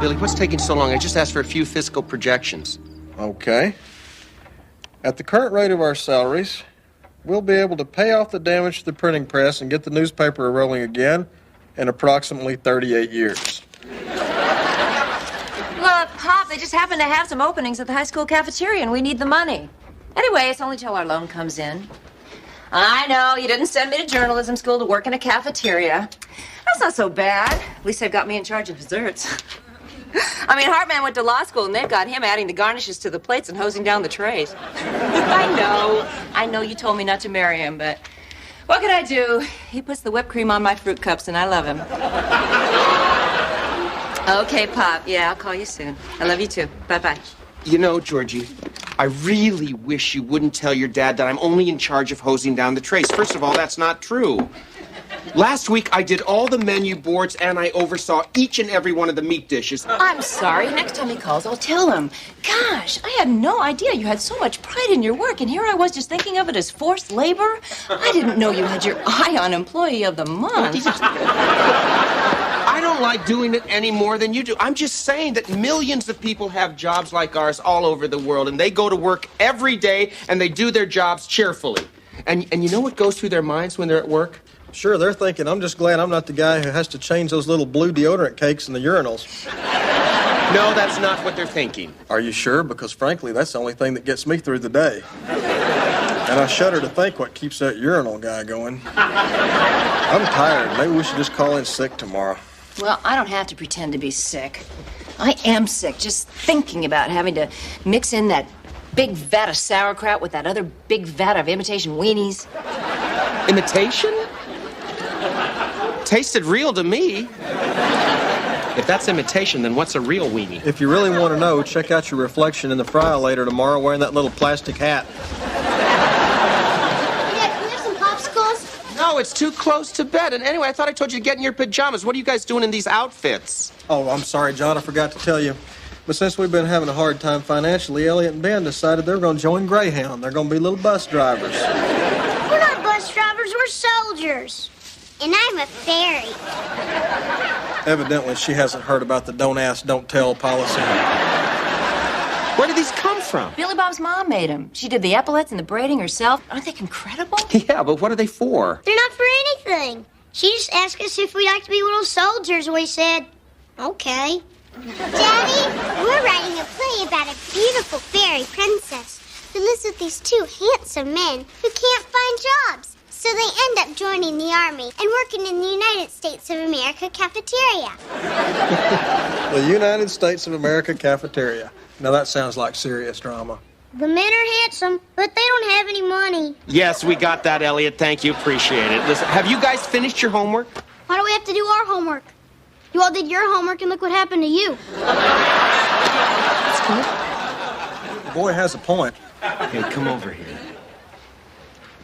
Billy, what's taking so long? I just asked for a few fiscal projections. Okay. At the current rate of our salaries, we'll be able to pay off the damage to the printing press and get the newspaper rolling again in approximately 38 years. Well, Pop, they just happen to have some openings at the high school cafeteria, and we need the money. Anyway, it's only till our loan comes in. I know, you didn't send me to journalism school to work in a cafeteria. That's not so bad. At least they've got me in charge of desserts. I mean, Hartman went to law school, and they've got him adding the garnishes to the plates and hosing down the trays. I know you told me not to marry him, but what can I do? He puts the whipped cream on my fruit cups, and I love him. Okay, Pop. Yeah, I'll call you soon. I love you, too. Bye-bye. You know, Georgie, I really wish you wouldn't tell your dad that I'm only in charge of hosing down the trays. First of all, that's not true. Last week, I did all the menu boards, and I oversaw each and every one of the meat dishes. I'm sorry. Next time he calls, I'll tell him. Gosh, I had no idea you had so much pride in your work, and here I was just thinking of it as forced labor. I didn't know you had your eye on Employee of the Month. I don't like doing it any more than you do. I'm just saying that millions of people have jobs like ours all over the world, and they go to work every day, and they do their jobs cheerfully. And you know what goes through their minds when they're at work? Sure, they're thinking, I'm just glad I'm not the guy who has to change those little blue deodorant cakes in the urinals. No, that's not what they're thinking. Are you sure? Because frankly, that's the only thing that gets me through the day. And I shudder to think what keeps that urinal guy going. I'm tired. Maybe we should just call in sick tomorrow. Well, I don't have to pretend to be sick. I am sick just thinking about having to mix in that big vat of sauerkraut with that other big vat of imitation weenies. Imitation? Tasted real to me. If that's imitation, then what's a real weenie? If you really want to know, check out your reflection in the fryer later tomorrow wearing that little plastic hat. Dad, can we have some popsicles? No, it's too close to bed. And anyway, I thought I told you to get in your pajamas. What are you guys doing in these outfits? Oh, I'm sorry, John. I forgot to tell you. But since we've been having a hard time financially, Elliot and Ben decided they're going to join Greyhound. They're going to be little bus drivers. We're not bus drivers, we're soldiers. And I'm a fairy. Evidently, she hasn't heard about the don't ask, don't tell policy. Where did these come from? Billy Bob's mom made them. She did the epaulets and the braiding herself. Aren't they incredible? Yeah, but what are they for? They're not for anything. She just asked us if we'd like to be little soldiers, and we said, okay. Daddy, we're writing a play about a beautiful fairy princess who lives with these two handsome men who can't find jobs. So they end up joining the army and working in the United States of America cafeteria. The United States of America cafeteria. Now that sounds like serious drama. The men are handsome, but they don't have any money. Yes, we got that, Elliot. Thank you. Appreciate it. Listen, have you guys finished your homework? Why do we have to do our homework? You all did your homework, and look what happened to you. That's good. The boy has a point. Hey, come over here.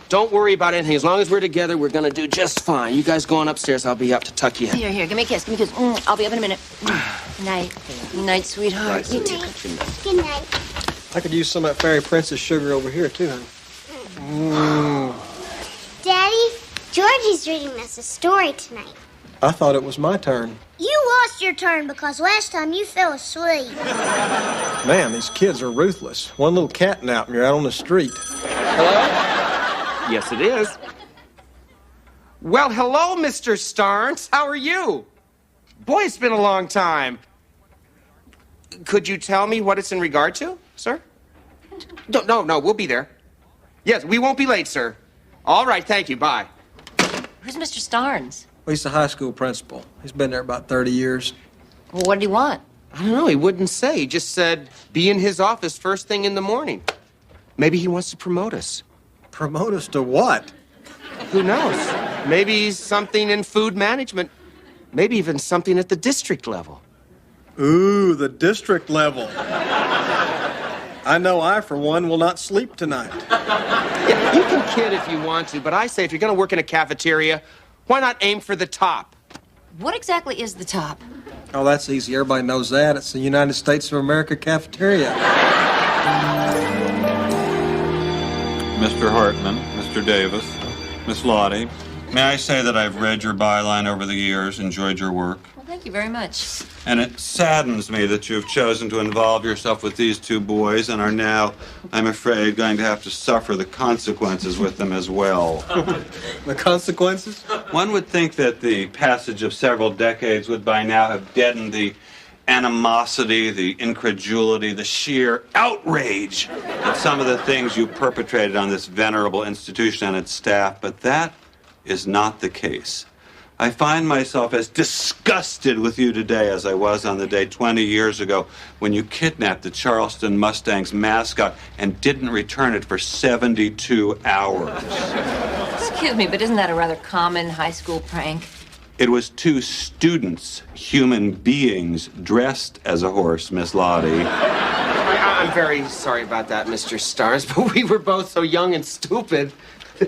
Don't worry about anything. As long as we're together, we're going to do just fine. You guys go on upstairs. I'll be up to tuck you in. Here, give me a kiss. Give me a kiss. I'll be up in a minute. Good night. Good night, sweetheart. Night, You too. Good night. I could use some of that fairy princess sugar over here, too, honey. Daddy, Georgie's reading us a story tonight. I thought it was my turn. You lost your turn because last time you fell asleep. Man, these kids are ruthless. One little cat nap and you're out on the street. Hello? Yes, it is. Well, hello, Mr. Starnes. How are you? Boy, it's been a long time. Could you tell me what it's in regard to, sir? No, we'll be there. Yes, we won't be late, sir. All right, thank you. Bye. Who's Mr. Starnes? Well, he's the high school principal. He's been there about 30 years. Well, what did he want? I don't know. He wouldn't say. He just said, be in his office first thing in the morning. Maybe he wants to promote us. Promote us to what? Who knows? Maybe something in food management. Maybe even something at the district level. Ooh, the district level. I know I, for one, will not sleep tonight. Yeah, you can kid if you want to, but I say if you're going to work in a cafeteria, why not aim for the top? What exactly is the top? Oh, that's easy. Everybody knows that. It's the United States of America cafeteria. Mr. Hartman, Mr. Davis, Miss Lottie, may I say that I've read your byline over the years, enjoyed your work. Thank you very much. And it saddens me that you've chosen to involve yourself with these two boys and are now, I'm afraid, going to have to suffer the consequences with them as well. The consequences? One would think that the passage of several decades would by now have deadened the animosity, the incredulity, the sheer outrage at some of the things you perpetrated on this venerable institution and its staff, but that is not the case. I find myself as disgusted with you today as I was on the day 20 years ago when you kidnapped the Charleston Mustangs mascot and didn't return it for 72 hours. Excuse me, but isn't that a rather common high school prank? It was two students, human beings, dressed as a horse, Miss Lottie. I'm very sorry about that, Mr. Starnes, but we were both so young and stupid. Tell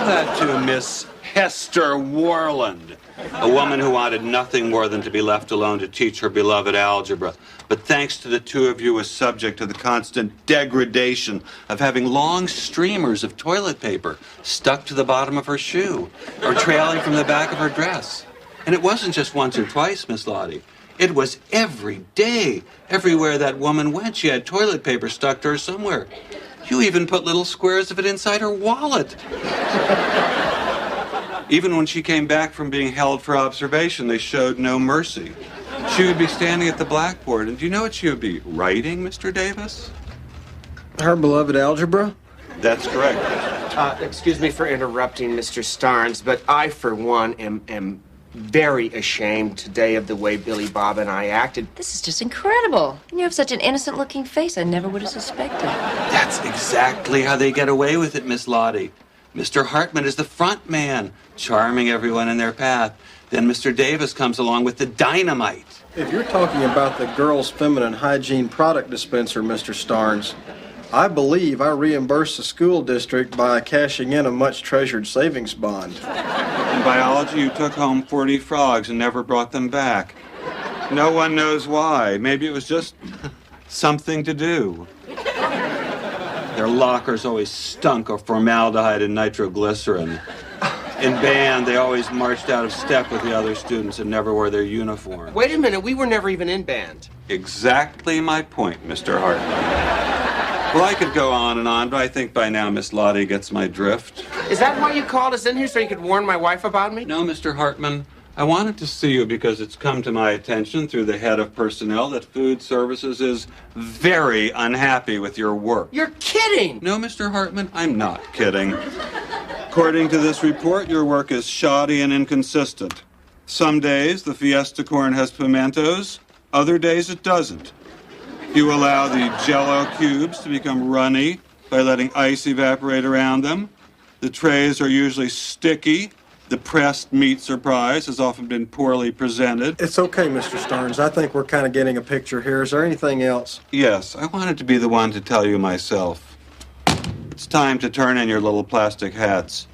that to Miss Hester Warland, a woman who wanted nothing more than to be left alone to teach her beloved algebra. But thanks to the two of you, was subject to the constant degradation of having long streamers of toilet paper stuck to the bottom of her shoe or trailing from the back of her dress. And it wasn't just once or twice, Miss Lottie. It was every day. Everywhere that woman went, she had toilet paper stuck to her somewhere. You even put little squares of it inside her wallet. Even when she came back from being held for observation, they showed no mercy. She would be standing at the blackboard, and do you know what she would be writing, Mr. Davis? Her beloved algebra? That's correct. Excuse me for interrupting, Mr. Starnes, but I, for one, am very ashamed today of the way Billy Bob and I acted. This is just incredible. And you have such an innocent-looking face. I never would have suspected. That's exactly how they get away with it, Miss Lottie. Mr. Hartman is the front man, charming everyone in their path. Then Mr. Davis comes along with the dynamite. If you're talking about the girls' feminine hygiene product dispenser, Mr. Starnes, I believe I reimbursed the school district by cashing in a much-treasured savings bond. In biology, you took home 40 frogs and never brought them back. No one knows why. Maybe it was just something to do. Their lockers always stunk of formaldehyde and nitroglycerin. In band, they always marched out of step with the other students and never wore their uniform. Wait a minute, we were never even in band. Exactly my point, Mr. Hartman. Well, I could go on, but I think by now Miss Lottie gets my drift. Is that why you called us in here, so you could warn my wife about me? No, Mr. Hartman. I wanted to see you because it's come to my attention through the head of personnel that Food Services is very unhappy with your work. You're kidding! No, Mr. Hartman, I'm not kidding. According to this report, your work is shoddy and inconsistent. Some days the Fiesta corn has pimentos, other days it doesn't. You allow the Jell-O cubes to become runny by letting ice evaporate around them. The trays are usually sticky. The pressed meat surprise has often been poorly presented. It's okay, Mr. Starnes. I think we're kind of getting a picture here. Is there anything else? Yes, I wanted to be the one to tell you myself. It's time to turn in your little plastic hats.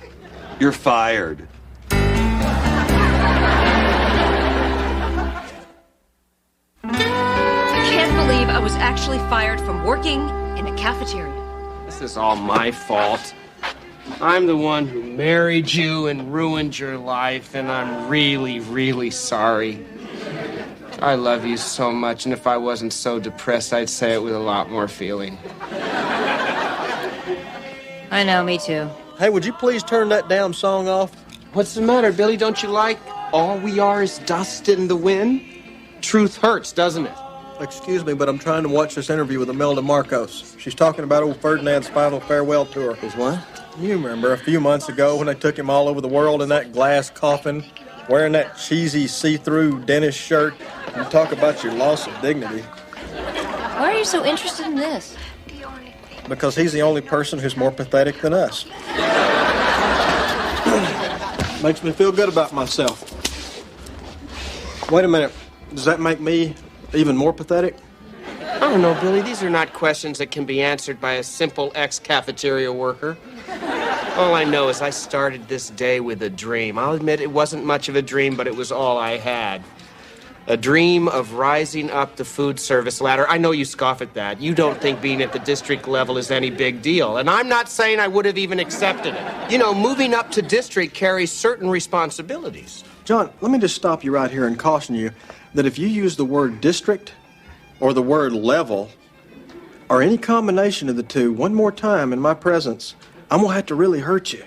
You're fired. I can't believe I was actually fired from working in a cafeteria. This is all my fault. I'm the one who married you and ruined your life, and I'm really, really sorry. I love you so much, and if I wasn't so depressed, I'd say it with a lot more feeling. I know, me too. Hey, would you please turn that damn song off? What's the matter, Billy? Don't you like All We Are Is Dust in the Wind? Truth hurts, doesn't it? Excuse me, but I'm trying to watch this interview with Imelda Marcos. She's talking about old Ferdinand's final farewell tour. Is what? You remember a few months ago when they took him all over the world in that glass coffin, wearing that cheesy see-through dentist shirt? You talk about your loss of dignity. Why are you so interested in this? Because he's the only person who's more pathetic than us. Makes me feel good about myself. Wait a minute. Does that make me even more pathetic? I don't know, Billy. These are not questions that can be answered by a simple ex-cafeteria worker. All I know is I started this day with a dream. I'll admit it wasn't much of a dream, but it was all I had. A dream of rising up the food service ladder. I know you scoff at that. You don't think being at the district level is any big deal. And I'm not saying I would have even accepted it. You know, moving up to district carries certain responsibilities. John, let me just stop you right here and caution you that if you use the word district or the word level or any combination of the two one more time in my presence, I'm going to have to really hurt you.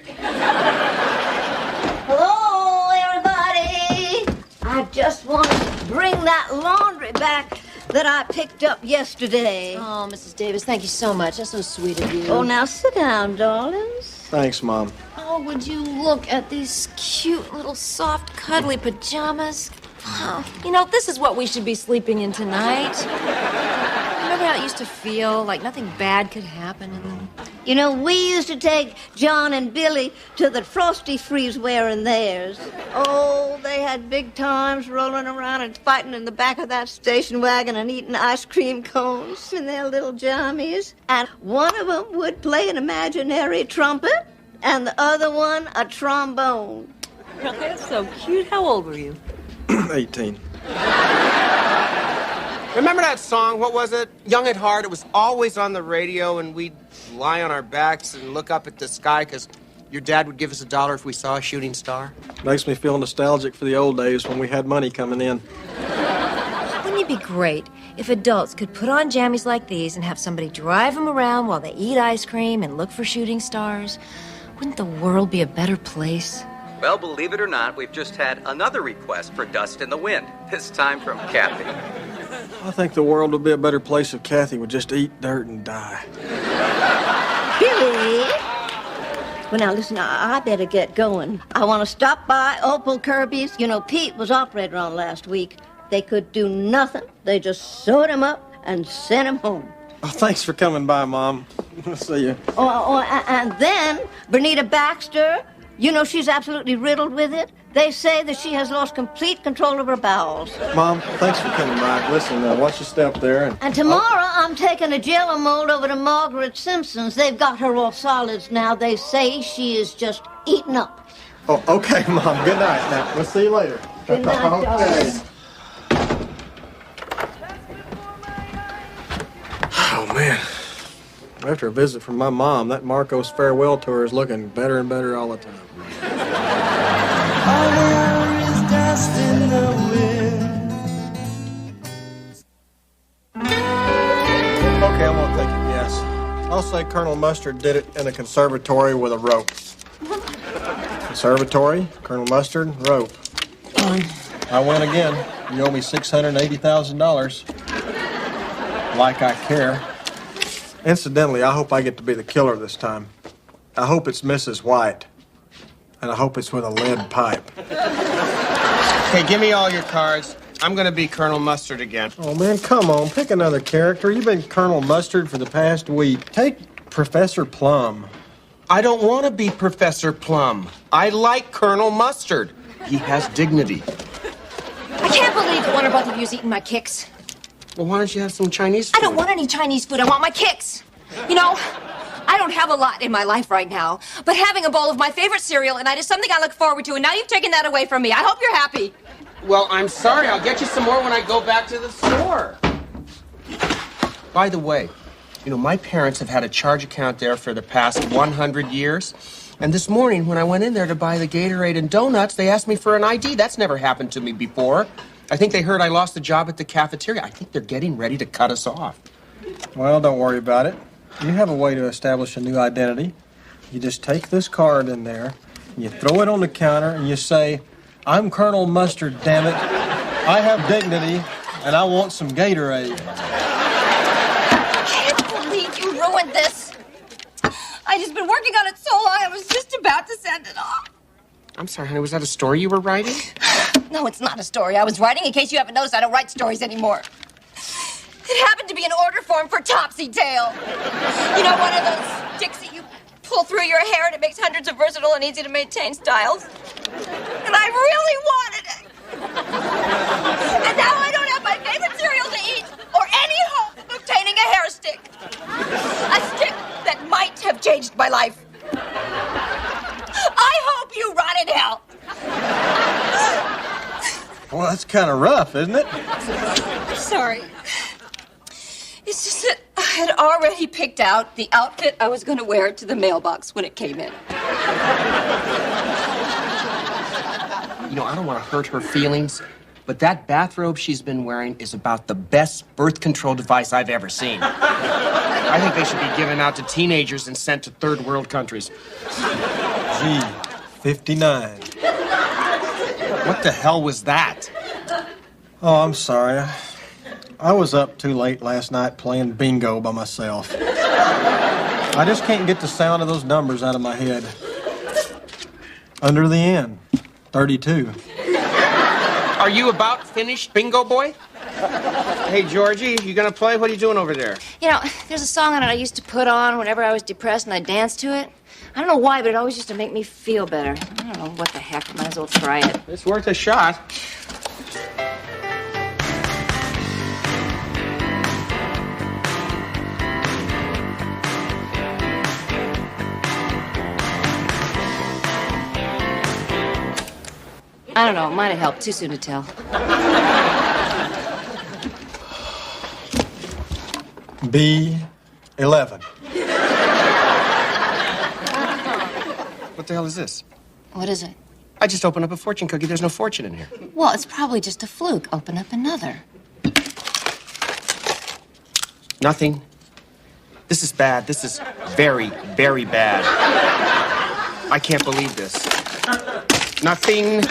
Hello, everybody. I just want to bring that laundry back that I picked up yesterday. Oh, Mrs. Davis, thank you so much. That's so sweet of you. Oh, now sit down, darlings. Thanks, Mom. Oh, would you look at these cute little soft, cuddly pajamas? Oh, you know, this is what we should be sleeping in tonight. Remember how it used to feel like nothing bad could happen in them? You know, we used to take John and Billy to the Frosty Freeze wearing theirs. Oh, they had big times rolling around and fighting in the back of that station wagon and eating ice cream cones in their little jammies. And one of them would play an imaginary trumpet and the other one a trombone. That's so cute. How old were you? 18. Remember that song? What was it? Young at Heart. It was always on the radio, and we'd lie on our backs and look up at the sky because your dad would give us $1 if we saw a shooting star. Makes me feel nostalgic for the old days when we had money coming in. Wouldn't it be great if adults could put on jammies like these and have somebody drive them around while they eat ice cream and look for shooting stars? Wouldn't the world be a better place? Well, believe it or not, we've just had another request for Dust in the Wind, this time from Kathy. I think the world would be a better place if Kathy would just eat dirt and die. Billy! Well, now, listen, I better get going. I want to stop by Opal Kirby's. You know, Pete was operated on last week. They could do nothing. They just sewed him up and sent him home. Oh, thanks for coming by, Mom. We'll see you. And then Bernita Baxter, you know, she's absolutely riddled with it. They say that she has lost complete control of her bowels. Mom, thanks for coming by. Listen, watch your step there. And tomorrow I'm taking a Jell-O mold over to Margaret Simpson's. They've got her all solids now. They say she is just eaten up. Oh, okay, Mom. Good night. Now, we'll see you later. Good night, darling. Oh, man. After a visit from my mom, that Marcos farewell tour is looking better and better all the time. All there is dust in the wind. Okay, I'm gonna take a guess. I'll say Colonel Mustard did it in a conservatory with a rope. Conservatory, Colonel Mustard, rope. I win again. You owe me $680,000. Like I care. Incidentally, I hope I get to be the killer this time. I hope it's Mrs. White. And I hope it's with a lead pipe. Hey, give me all your cards. I'm going to be Colonel Mustard again. Oh, man, come on. Pick another character. You've been Colonel Mustard for the past week. Take Professor Plum. I don't want to be Professor Plum. I like Colonel Mustard. He has dignity. I can't believe that one or both of you is eating my kicks. Well, why don't you have some Chinese food? I don't want any Chinese food. I want my kicks. You know, I don't have a lot in my life right now, but having a bowl of my favorite cereal at night is something I look forward to, and now you've taken that away from me. I hope you're happy. Well, I'm sorry. I'll get you some more when I go back to the store. By the way, you know, my parents have had a charge account there for the past 100 years. And this morning, when I went in there to buy the Gatorade and donuts, they asked me for an ID. That's never happened to me before. I think they heard I lost the job at the cafeteria. I think they're getting ready to cut us off. Well, don't worry about it. You have a way to establish a new identity. You just take this card in there, and you throw it on the counter, and you say, I'm Colonel Mustard, damn it. I have dignity, and I want some Gatorade. I can't believe you ruined this. I just been working on it so long, I was just about to send it off. I'm sorry, honey. Was that a story you were writing? No, it's not a story. I was writing, in case you haven't noticed, I don't write stories anymore. It happened to be an order form for Topsy Tail. You know, one of those sticks that you pull through your hair and it makes hundreds of versatile and easy to maintain styles. And I really wanted it. And now I don't have my favorite cereal to eat or any hope of obtaining a hair stick. A stick that might have changed my life. I hope you rot in hell. Well, that's kind of rough, isn't it? I'm sorry. It's just that I had already picked out the outfit I was going to wear to the mailbox when it came in. You know, I don't want to hurt her feelings, but that bathrobe she's been wearing is about the best birth control device I've ever seen. I think they should be given out to teenagers and sent to third world countries. Gee, 59. What the hell was that? Oh, I'm sorry. I was up too late last night playing bingo by myself. I just can't get the sound of those numbers out of my head. Under the N, 32. Are you about finished, bingo boy? Hey, Georgie, you gonna play? What are you doing over there? You know, there's a song on it I used to put on whenever I was depressed and I danced to it. I don't know why, but it always used to make me feel better. I don't know what the heck. I might as well try it. It's worth a shot. I don't know. It might have helped. Too soon to tell. B11. What the hell is this? What is it? I just opened up a fortune cookie. There's no fortune in here. Well, it's probably just a fluke. Open up another. Nothing. This is bad. This is very, very bad. I can't believe this. Nothing.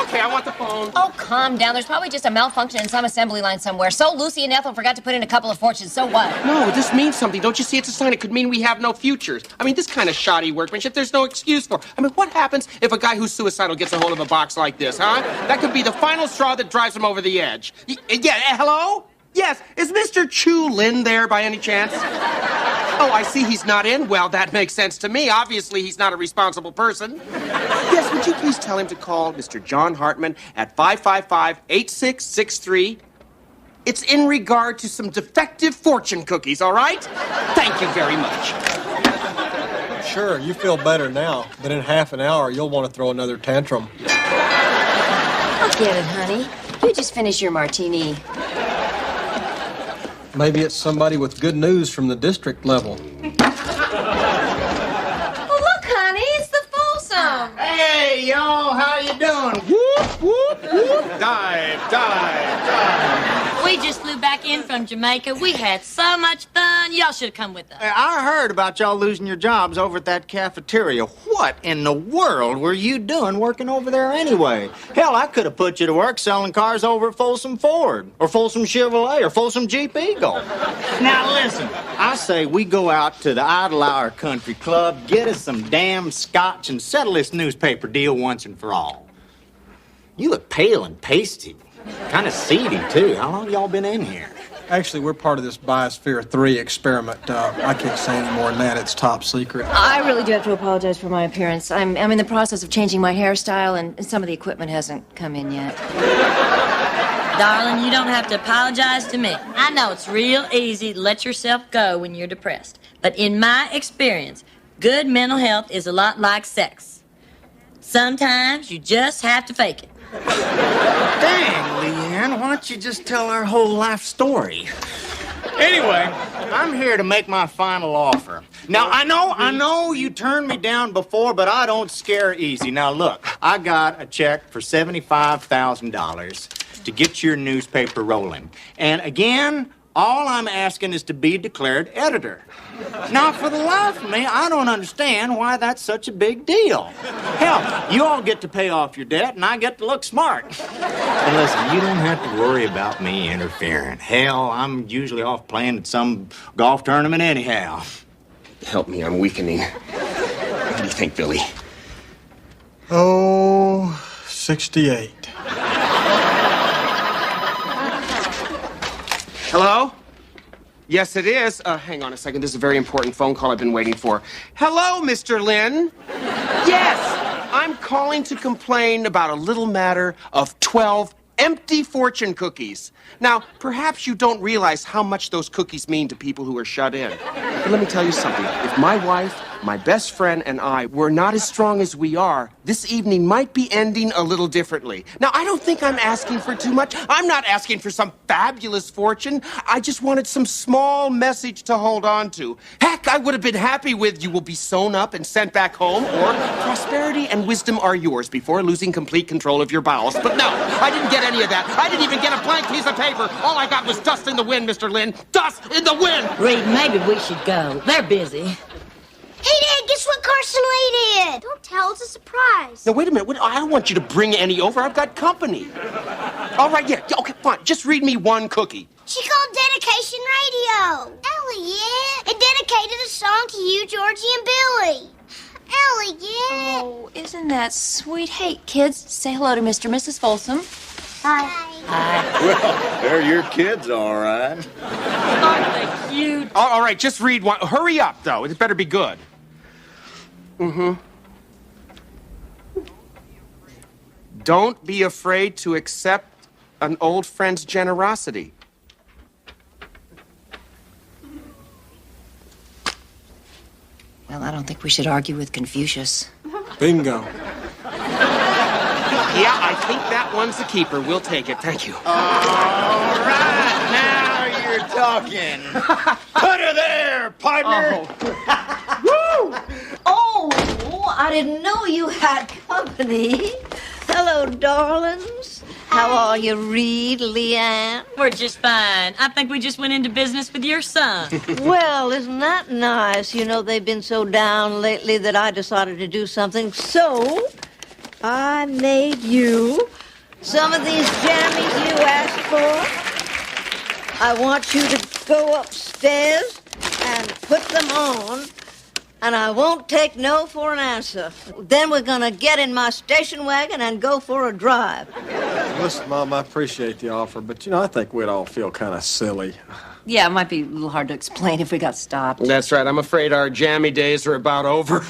Okay, I want the phone. Oh, calm down. There's probably just a malfunction in some assembly line somewhere. So Lucy and Ethel forgot to put in a couple of fortunes. So what? No, this means something. Don't you see? It's a sign. It could mean we have no futures. I mean, this kind of shoddy workmanship, there's no excuse for. I mean, what happens if a guy who's suicidal gets a hold of a box like this, huh? That could be the final straw that drives him over the edge. Yeah, hello? Yes, is Mr. Chu Lin there by any chance? Oh, I see he's not in. Well, that makes sense to me. Obviously, he's not a responsible person. Yes, would you please tell him to call Mr. John Hartman at 555-8663. It's in regard to some defective fortune cookies, all right? Thank you very much. Sure, you feel better now, but in half an hour, you'll want to throw another tantrum. Forget it, honey. You just finish your martini. Maybe it's somebody with good news from the district level. Well, look, honey, it's the Folsom. Hey, y'all, how you doing? Whoop, whoop, whoop. Dive. We just flew back in from Jamaica. We had so much fun. Y'all should have come with us. I heard about y'all losing your jobs over at that cafeteria. What in the world were you doing working over there anyway? Hell, I could have put you to work selling cars over at Folsom Ford, or Folsom Chevrolet, or Folsom Jeep Eagle. Now listen, I say we go out to the Idle Hour Country Club, get us some damn scotch, and settle this newspaper deal once and for all. You look pale and pasty. Kind of seedy, too. How long y'all been in here? Actually, we're part of this Biosphere 3 experiment. I can't say any more than that. It's top secret. I really do have to apologize for my appearance. I'm in the process of changing my hairstyle, and some of the equipment hasn't come in yet. Darling, you don't have to apologize to me. I know it's real easy to let yourself go when you're depressed. But in my experience, good mental health is a lot like sex. Sometimes you just have to fake it. Dang, Leanne, why don't you just tell our whole life story? Anyway, I'm here to make my final offer. Now, I know you turned me down before, but I don't scare easy. Now, look, I got a check for $75,000 to get your newspaper rolling. And again, all I'm asking is to be declared editor. Now, for the life of me, I don't understand why that's such a big deal. Hell, you all get to pay off your debt, and I get to look smart. And listen, you don't have to worry about me interfering. Hell, I'm usually off playing at some golf tournament anyhow. Help me, I'm weakening. What do you think, Billy? Oh, 68. Hello? Yes, it is. Hang on a second. This is a very important phone call I've been waiting for. Hello, Mr. Lin. Yes, I'm calling to complain about a little matter of 12 empty fortune cookies. Now, perhaps you don't realize how much those cookies mean to people who are shut in. But let me tell you something. If my wife my best friend and I were not as strong as we are, this evening might be ending a little differently. Now, I don't think I'm asking for too much. I'm not asking for some fabulous fortune. I just wanted some small message to hold on to. Heck, I would have been happy with you will be sewn up and sent back home, or prosperity and wisdom are yours before losing complete control of your bowels. But no, I didn't get any of that. I didn't even get a blank piece of paper. All I got was dust in the wind, Mr. Lynn. Dust in the wind! Reed, maybe we should go. They're busy. Hey, Dad, guess what Carson Lee did? Don't tell, it's a surprise. Now, wait a minute. I don't want you to bring any over. I've got company. All right, yeah, okay, fine. Just read me one cookie. She called Dedication Radio. Ellie, yeah. And dedicated a song to you, Georgie and Billy. Ellie, yeah. Oh, isn't that sweet? Hey, kids, say hello to Mr. and Mrs. Folsom. Hi. Well, they're your kids, all right. Aren't they cute? All right, just read one. Hurry up, though. It better be good. Don't be afraid to accept an old friend's generosity. Well, I don't think we should argue with Confucius. Bingo. Yeah, I think that one's a keeper. We'll take it. Thank you. All right, now you're talking. Put her there, partner. Oh, I didn't know you had company. Hello, darlings. How are you, Reed, Leanne? We're just fine. I think we just went into business with your son. Well, isn't that nice? You know, they've been so down lately that I decided to do something. So, I made you some of these jammies you asked for. I want you to go upstairs and put them on, and I won't take no for an answer. Then we're gonna get in my station wagon and go for a drive. Listen, Mom, I appreciate the offer, but, I think we'd all feel kind of silly. Yeah, it might be a little hard to explain if we got stopped. That's right. I'm afraid our jammy days are about over.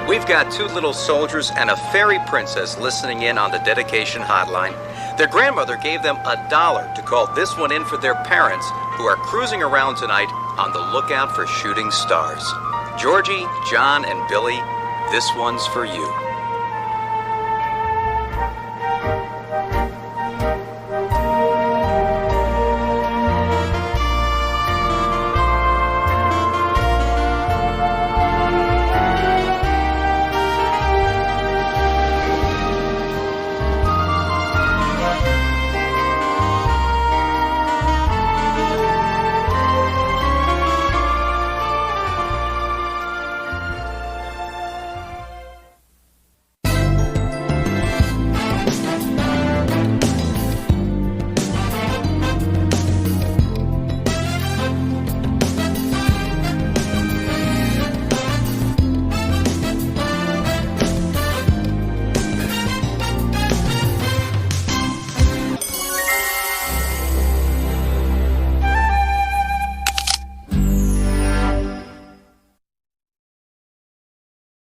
We've got two little soldiers and a fairy princess listening in on the dedication hotline. Their grandmother gave them $1 to call this one in for their parents, who are cruising around tonight on the lookout for shooting stars. Georgie, John, and Billy, this one's for you.